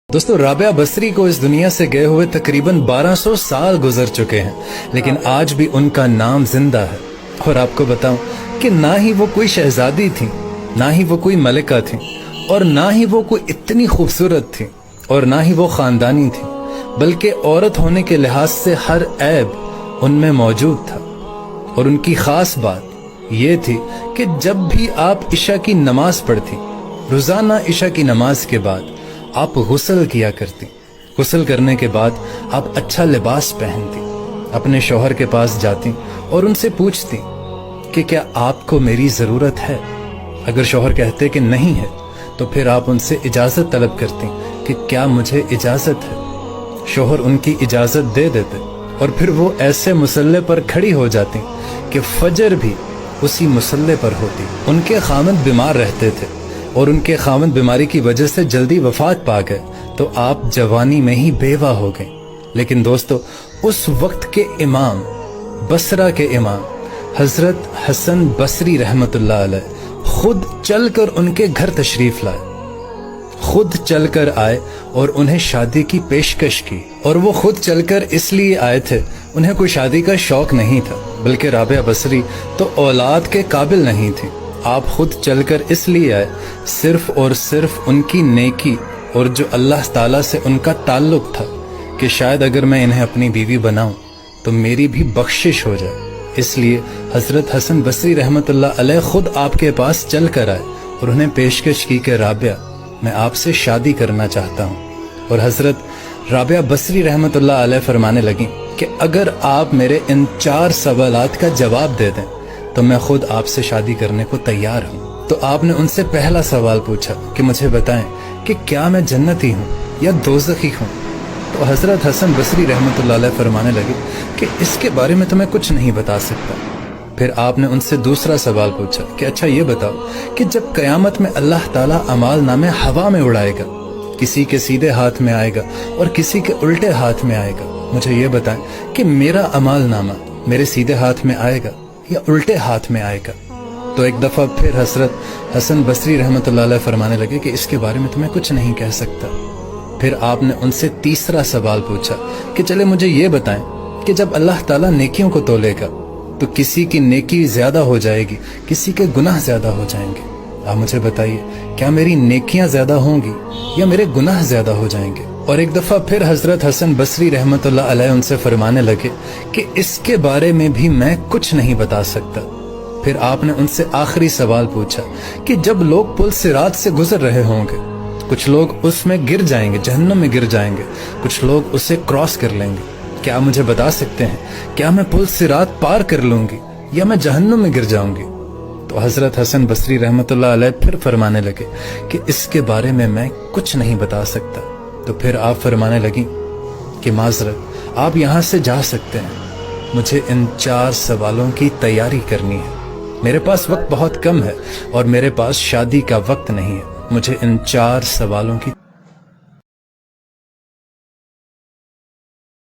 दोस्तों, राबिया बसरी को इस दुनिया से गए हुए तकरीबन 1200 साल गुजर चुके हैं, लेकिन आज भी उनका नाम जिंदा है। और आपको बताऊं कि ना ही वो कोई शहजादी थी, ना ही वो कोई मलिका थी, और ना ही वो कोई इतनी खूबसूरत थी, और ना ही वो खानदानी थी, बल्कि औरत होने के लिहाज से हर ऐब उनमें मौजूद था। और उनकी खास बात ये थी कि जब भी आप इशा की नमाज पढ़ती, रोजाना इशा की नमाज के बाद आप गुस्ल किया करती। गुस्ल करने के बाद आप अच्छा लिबास पहनती, अपने शौहर के पास जाती और उनसे पूछती कि क्या आपको मेरी ज़रूरत है। अगर शौहर कहते कि नहीं है, तो फिर आप उनसे इजाज़त तलब करती कि क्या मुझे इजाज़त है। शौहर उनकी इजाज़त दे देते और फिर वो ऐसे मुसल्ले पर खड़ी हो जाती कि फजर भी उसी मुसल्ले पर होती। उनके खामद बीमार रहते थे और उनके खामद बीमारी की वजह से जल्दी वफात पा गए, तो आप जवानी में ही बेवा हो गए। लेकिन दोस्तों, उस वक्त के इमाम, बसरा के इमाम हजरत हसन बसरी रहमतुल्लाह अलैह खुद चलकर उनके घर तशरीफ लाए, खुद चलकर आए और उन्हें शादी की पेशकश की। और वो खुद चलकर इसलिए आए थे, उन्हें कोई शादी का शौक नहीं था, बल्कि राबिया बसरी तो औलाद के काबिल नहीं थी। आप खुद चलकर इसलिए आए सिर्फ और सिर्फ उनकी नेकी और जो अल्लाह ताला से उनका ताल्लुक था कि शायद अगर मैं इन्हें अपनी बीवी बनाऊं तो मेरी भी बख्शिश हो जाए। इसलिए हजरत हसन बसरी रहमतुल्लाह अलैह खुद आपके पास चल कर आए और उन्हें पेशकश की कि राबिया, मैं आपसे शादी करना चाहता हूँ। और हजरत राबिया बसरी रहमतुल्लाह अलैह फरमाने लगी कि अगर आप मेरे इन 4 सवालात का जवाब दे दें तो मैं खुद आपसे शादी करने को तैयार हूँ। तो आपने उनसे पहला सवाल पूछा कि मुझे बताएं कि क्या मैं जन्नती हूँ या दोज़खी हूँ। तो हजरत हसन बसरी रहमतुल्लाह अलैह फरमाने लगे कि इसके बारे में तो मैं कुछ नहीं बता सकता। फिर आपने उनसे दूसरा सवाल पूछा कि अच्छा ये बताओ कि जब क़यामत में अल्लाह ताला अमाल नामे हवा में उड़ाएगा, किसी के सीधे हाथ में आएगा और किसी के उल्टे हाथ में आएगा, मुझे ये बताएं कि मेरा अमाल नामा मेरे सीधे हाथ में आएगा या उल्टे हाथ में आएगा। तो एक दफ़ा फिर हजरत हसन बसरी रहमतुल्लाह अलैह फरमाने लगे कि इसके बारे में तो मैं कुछ नहीं कह सकता। फिर आपने उनसे तीसरा सवाल पूछा कि चले मुझे ये बताएं कि जब अल्लाह ताला नेकियों को तोलेगा तो किसी की नेकी ज़्यादा हो जाएगी, किसी के गुनाह ज़्यादा हो जाएंगे। आप मुझे बताइए, क्या मेरी नेकियां ज़्यादा होंगी या मेरे गुनाह ज़्यादा हो जाएंगे। और एक दफ़ा फिर हजरत हसन बसरी रहमतुल्लाह अलैह उनसे फरमाने लगे कि इसके बारे में भी मैं कुछ नहीं बता सकता। फिर आपने उनसे आखिरी सवाल पूछा कि जब लोग पुल सिरात से गुजर रहे होंगे, कुछ लोग उसमें गिर जाएंगे, जहन्नम में गिर जाएंगे, कुछ लोग उसे क्रॉस कर लेंगे, क्या मुझे बता सकते हैं क्या मैं पुल सिरात पार कर लूंगी या मैं जहन्नम में गिर जाऊंगी। तो हजरत हसन बसरी रहमतुल्लाह अलैह फिर फरमाने लगे कि इसके बारे में मैं कुछ नहीं बता सकता। तो फिर आप फरमाने लगी कि माजरत, आप यहाँ से जा सकते हैं, मुझे इन 4 सवालों की तैयारी करनी है। मेरे पास वक्त बहुत कम है और मेरे पास शादी का वक्त नहीं है, मुझे इन 4 सवालों की